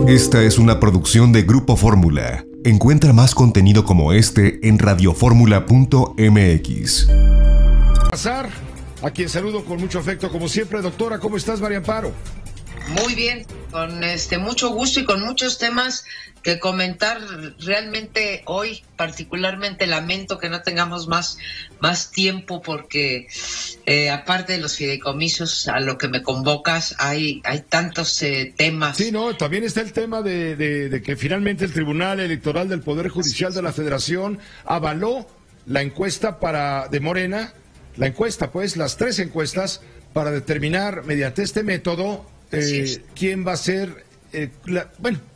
Esta es una producción de Grupo Fórmula. Encuentra más contenido como este en radioformula.mx. Pasar, a quien saludo con mucho afecto como siempre. Doctora, ¿cómo estás, María Amparo? Muy bien, con mucho gusto y con muchos temas que comentar. Realmente hoy particularmente lamento que no tengamos más tiempo porque aparte de los fideicomisos a lo que me convocas hay tantos temas. Sí, no, también está el tema de que finalmente el Tribunal Electoral del Poder Judicial de la Federación avaló la encuesta de Morena, las 3 encuestas para determinar mediante este método quién va a ser,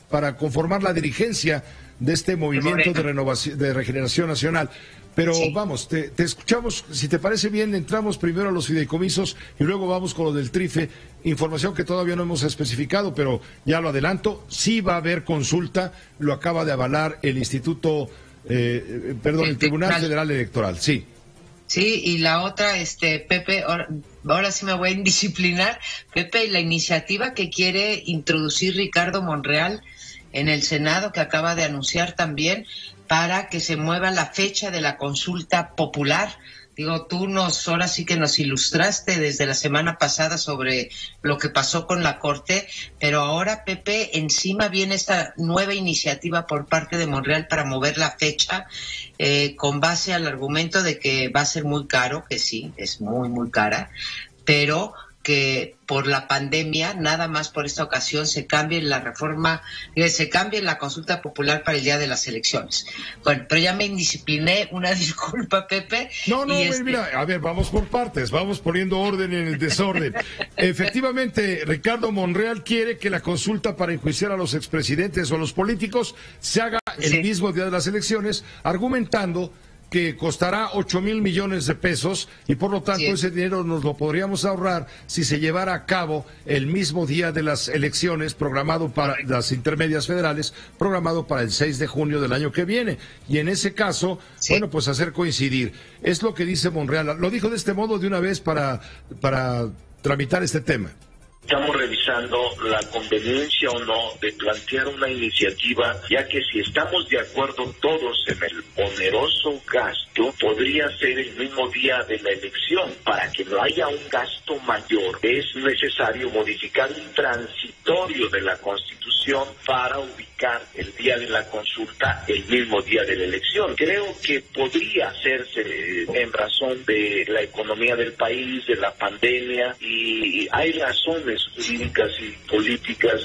para conformar la dirigencia de este movimiento de regeneración nacional. Pero vamos, te escuchamos, si te parece bien, entramos primero a los fideicomisos y luego vamos con lo del TRIFE, información que todavía no hemos especificado, pero ya lo adelanto, sí va a haber consulta, lo acaba de avalar el el Tribunal Federal Electoral, sí. Sí, y la otra, Pepe, ahora sí me voy a indisciplinar, Pepe, la iniciativa que quiere introducir Ricardo Monreal en el Senado, que acaba de anunciar también, para que se mueva la fecha de la consulta popular. Digo, ahora sí que nos ilustraste desde la semana pasada sobre lo que pasó con la Corte, pero ahora, Pepe, encima viene esta nueva iniciativa por parte de Monreal para mover la fecha, con base al argumento de que va a ser muy caro, que sí, es muy, muy cara, pero que por la pandemia, nada más por esta ocasión, se cambie la consulta popular para el día de las elecciones. Bueno, pero ya me indiscipliné, una disculpa, Pepe. No, mira, a ver, vamos por partes, vamos poniendo orden en el desorden. Efectivamente, Ricardo Monreal quiere que la consulta para enjuiciar a los expresidentes o a los políticos se haga el mismo día de las elecciones, argumentando que costará 8,000 millones de pesos y por lo tanto ese dinero nos lo podríamos ahorrar si se llevara a cabo el mismo día de las elecciones programado para las intermedias federales, programado para el 6 de junio del año que viene. Y en ese caso, pues hacer coincidir. Es lo que dice Monreal. Lo dijo de este modo de una vez para tramitar este tema. Estamos revisando la conveniencia o no de plantear una iniciativa, ya que si estamos de acuerdo todos en el oneroso gasto, podría ser el mismo día de la elección. Para que no haya un gasto mayor, es necesario modificar un transitorio de la Constitución para ubicar el día de la consulta el mismo día de la elección. Creo que podría hacerse en razón de la economía del país, de la pandemia, y hay razones jurídicas y políticas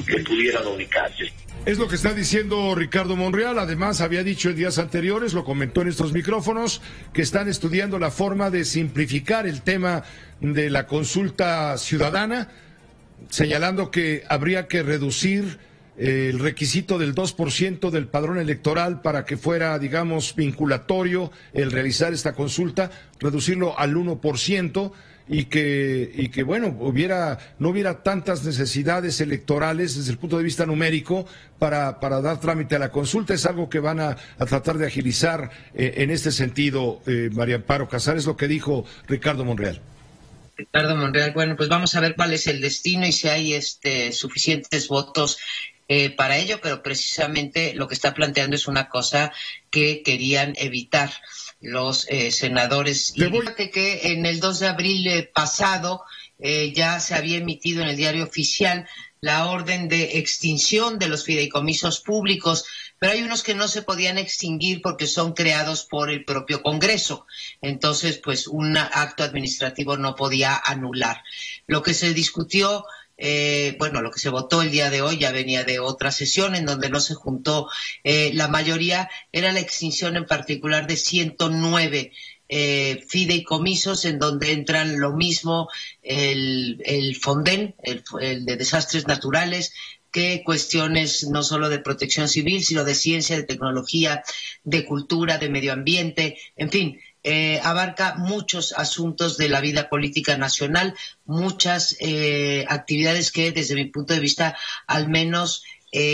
que pudieran ubicarse. Es lo que está diciendo Ricardo Monreal. Además, había dicho en días anteriores, lo comentó en estos micrófonos, que están estudiando la forma de simplificar el tema de la consulta ciudadana, señalando que habría que reducir el requisito del 2% del padrón electoral para que fuera, digamos, vinculatorio el realizar esta consulta, reducirlo al 1%. Y que bueno, no hubiera tantas necesidades electorales desde el punto de vista numérico para dar trámite a la consulta. Es algo que van a tratar de agilizar en este sentido, María Amparo Casares, lo que dijo Ricardo Monreal. Ricardo Monreal, bueno, pues vamos a ver cuál es el destino y si hay suficientes votos para ello, pero precisamente lo que está planteando es una cosa que querían evitar los senadores. Y fíjate que en el 2 de abril pasado ya se había emitido en el Diario Oficial la orden de extinción de los fideicomisos públicos, pero hay unos que no se podían extinguir porque son creados por el propio Congreso. Entonces, pues un acto administrativo no podía anular. Lo que se discutió, lo que se votó el día de hoy ya venía de otra sesión en donde no se juntó la mayoría, era la extinción en particular de 109 fideicomisos en donde entran lo mismo el Fonden, el de desastres naturales, que cuestiones no solo de protección civil, sino de ciencia, de tecnología, de cultura, de medio ambiente, en fin. Abarca muchos asuntos de la vida política nacional, muchas actividades que desde mi punto de vista al menos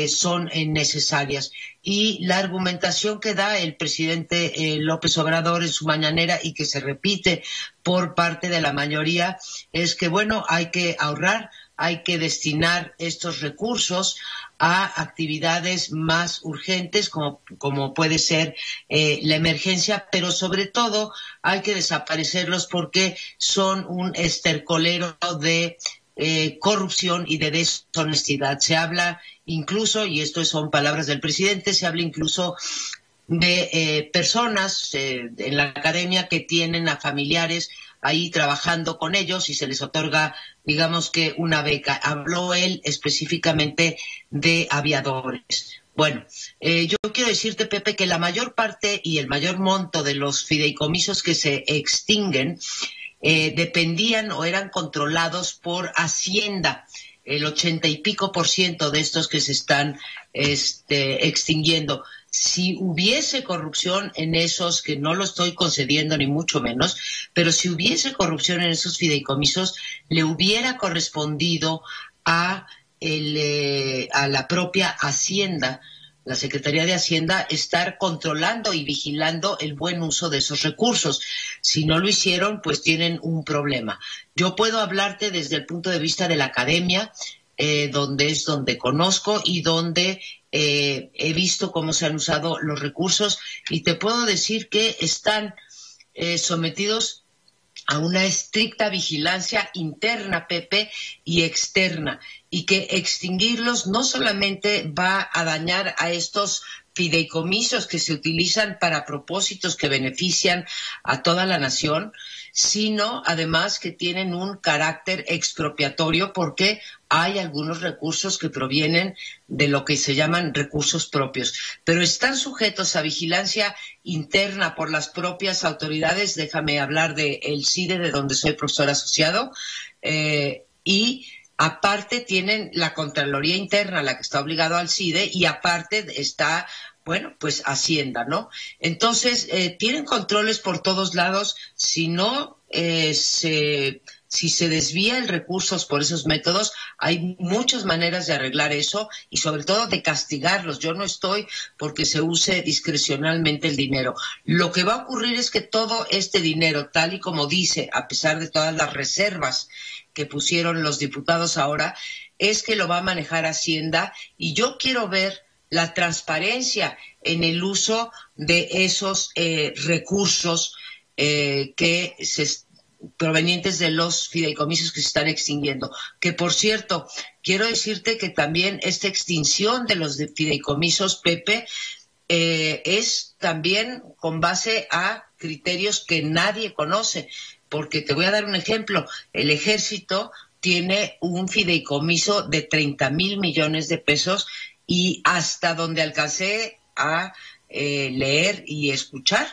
son necesarias. Y la argumentación que da el presidente López Obrador en su mañanera y que se repite por parte de la mayoría es que, bueno, hay que ahorrar, hay que destinar estos recursos a actividades más urgentes como puede ser la emergencia, pero sobre todo hay que desaparecerlos porque son un estercolero de corrupción y de deshonestidad. Se habla incluso, y esto son palabras del presidente, se habla incluso de personas en la academia que tienen a familiares ahí trabajando con ellos y se les otorga, digamos que una beca. Habló él específicamente de aviadores. Bueno, yo quiero decirte, Pepe, que la mayor parte y el mayor monto de los fideicomisos que se extinguen dependían o eran controlados por Hacienda. El 80 y pico % de estos que se están extinguiendo. Si hubiese corrupción en esos, que no lo estoy concediendo ni mucho menos, pero si hubiese corrupción en esos fideicomisos, le hubiera correspondido a la propia Hacienda, la Secretaría de Hacienda, estar controlando y vigilando el buen uso de esos recursos. Si no lo hicieron, pues tienen un problema. Yo puedo hablarte desde el punto de vista de la academia, donde conozco y donde he visto cómo se han usado los recursos, y te puedo decir que están sometidos a una estricta vigilancia interna, Pepe, y externa, y que extinguirlos no solamente va a dañar a estos fideicomisos que se utilizan para propósitos que benefician a toda la nación, sino además que tienen un carácter expropiatorio porque hay algunos recursos que provienen de lo que se llaman recursos propios, pero están sujetos a vigilancia interna por las propias autoridades. Déjame hablar del CIDE, de donde soy profesor asociado, y aparte tienen la Contraloría Interna, la que está obligado al CIDE, y aparte está, bueno, pues Hacienda, ¿no? Entonces, tienen controles por todos lados. Si no si se desvía el recursos por esos métodos, hay muchas maneras de arreglar eso y sobre todo de castigarlos. Yo no estoy porque se use discrecionalmente el dinero. Lo que va a ocurrir es que todo este dinero, tal y como dice, a pesar de todas las reservas que pusieron los diputados ahora, es que lo va a manejar Hacienda, y yo quiero ver la transparencia en el uso de esos recursos provenientes de los fideicomisos que se están extinguiendo. Que, por cierto, quiero decirte que también esta extinción de los fideicomisos, Pepe, es también con base a criterios que nadie conoce, porque te voy a dar un ejemplo. El Ejército tiene un fideicomiso de 30,000 millones de pesos, y hasta donde alcancé a leer y escuchar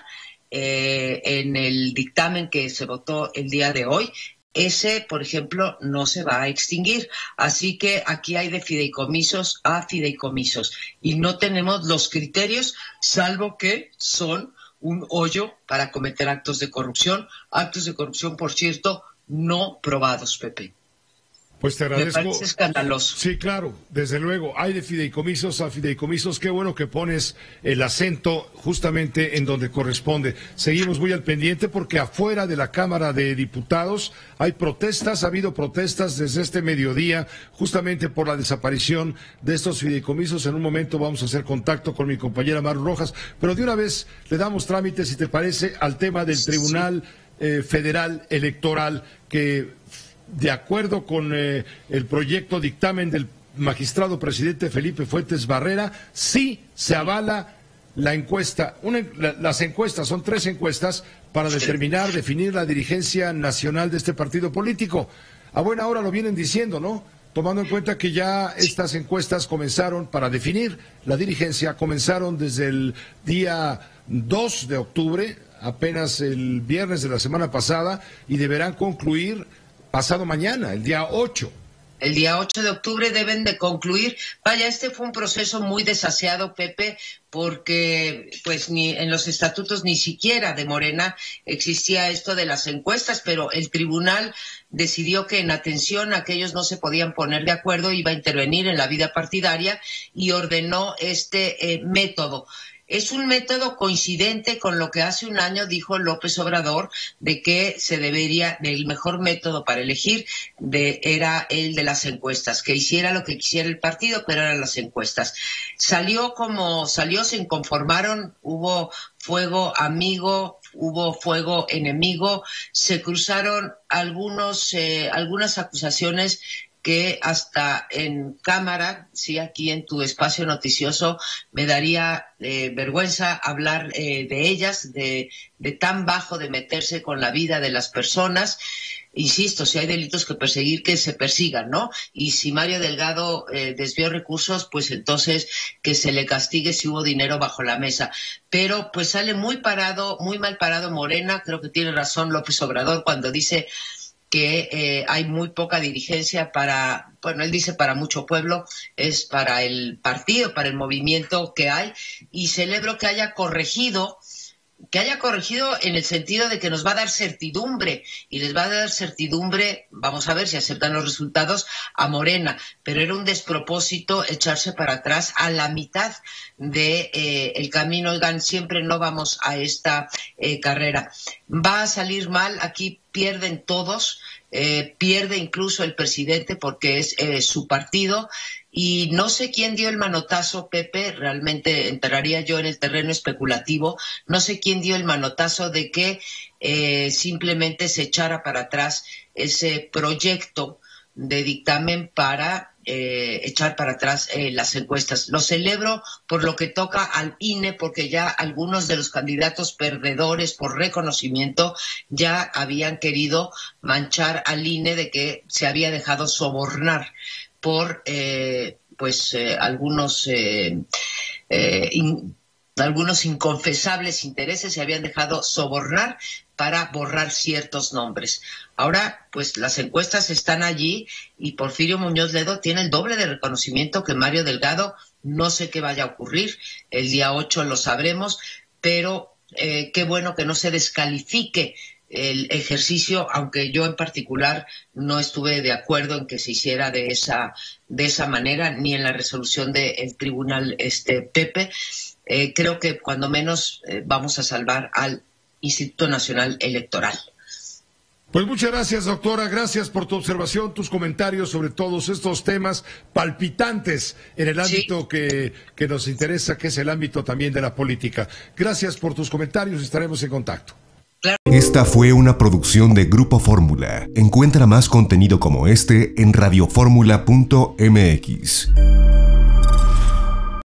en el dictamen que se votó el día de hoy, ese, por ejemplo, no se va a extinguir. Así que aquí hay de fideicomisos a fideicomisos y no tenemos los criterios, salvo que son un hoyo para cometer actos de corrupción, por cierto, no probados, Pepe. Pues te agradezco. Me parece escandaloso. Sí, claro, desde luego, hay de fideicomisos a fideicomisos. Qué bueno que pones el acento justamente en donde corresponde. Seguimos muy al pendiente porque afuera de la Cámara de Diputados hay protestas, ha habido protestas desde este mediodía, justamente por la desaparición de estos fideicomisos. En un momento vamos a hacer contacto con mi compañera Maru Rojas, pero de una vez le damos trámite, si te parece, al tema del Tribunal Federal Electoral, que de acuerdo con el proyecto dictamen del magistrado presidente Felipe Fuentes Barrera, sí se avala la encuesta. Las encuestas, son 3 encuestas para definir la dirigencia nacional de este partido político. A buena hora lo vienen diciendo, ¿no? Tomando en cuenta que ya estas encuestas comenzaron para definir la dirigencia, comenzaron desde el día 2 de octubre, apenas el viernes de la semana pasada, y deberán concluir pasado mañana, el día 8. El día 8 de octubre deben de concluir. Vaya, este fue un proceso muy desaseado, Pepe, porque pues ni en los estatutos ni siquiera de Morena existía esto de las encuestas, pero el tribunal decidió que en atención a que ellos no se podían poner de acuerdo, iba a intervenir en la vida partidaria y ordenó este método. Es un método coincidente con lo que hace un año dijo López Obrador, de que el mejor método para elegir era el de las encuestas, que hiciera lo que quisiera el partido, pero eran las encuestas. Salió, se inconformaron, hubo fuego amigo, hubo fuego enemigo, se cruzaron algunas acusaciones que hasta en cámara, sí, aquí en tu espacio noticioso, me daría vergüenza hablar de ellas, de tan bajo de meterse con la vida de las personas. Insisto, si hay delitos que perseguir, que se persigan, ¿no? Y si Mario Delgado desvió recursos, pues entonces que se le castigue si hubo dinero bajo la mesa. Pero pues sale muy mal parado Morena. Creo que tiene razón López Obrador cuando dice que hay muy poca dirigencia él dice para mucho pueblo, es para el partido, para el movimiento que hay, y celebro que haya corregido en el sentido de que nos va a dar certidumbre, y les va a dar certidumbre, vamos a ver si aceptan los resultados, a Morena, pero era un despropósito echarse para atrás a la mitad de el camino. Oigan, siempre no vamos a esta carrera. Va a salir mal, aquí pierden todos, pierde incluso el presidente porque es su partido. Y no sé quién dio el manotazo, Pepe, realmente entraría yo en el terreno especulativo, no sé quién dio el manotazo de que simplemente se echara para atrás ese proyecto de dictamen para echar para atrás las encuestas. Lo celebro por lo que toca al INE, porque ya algunos de los candidatos perdedores por reconocimiento ya habían querido manchar al INE de que se había dejado sobornar por algunos inconfesables intereses, se habían dejado sobornar para borrar ciertos nombres. Ahora, pues las encuestas están allí y Porfirio Muñoz Ledo tiene el doble de reconocimiento que Mario Delgado. No sé qué vaya a ocurrir, el día 8 lo sabremos, pero qué bueno que no se descalifique el ejercicio, aunque yo en particular no estuve de acuerdo en que se hiciera de esa manera, ni en la resolución del tribunal Pepe. Creo que cuando menos vamos a salvar al Instituto Nacional Electoral. Pues muchas gracias, doctora. Gracias por tu observación, tus comentarios sobre todos estos temas palpitantes en el ámbito que nos interesa, que es el ámbito también de la política. Gracias por tus comentarios, estaremos en contacto. Esta fue una producción de Grupo Fórmula. Encuentra más contenido como este en radioformula.mx.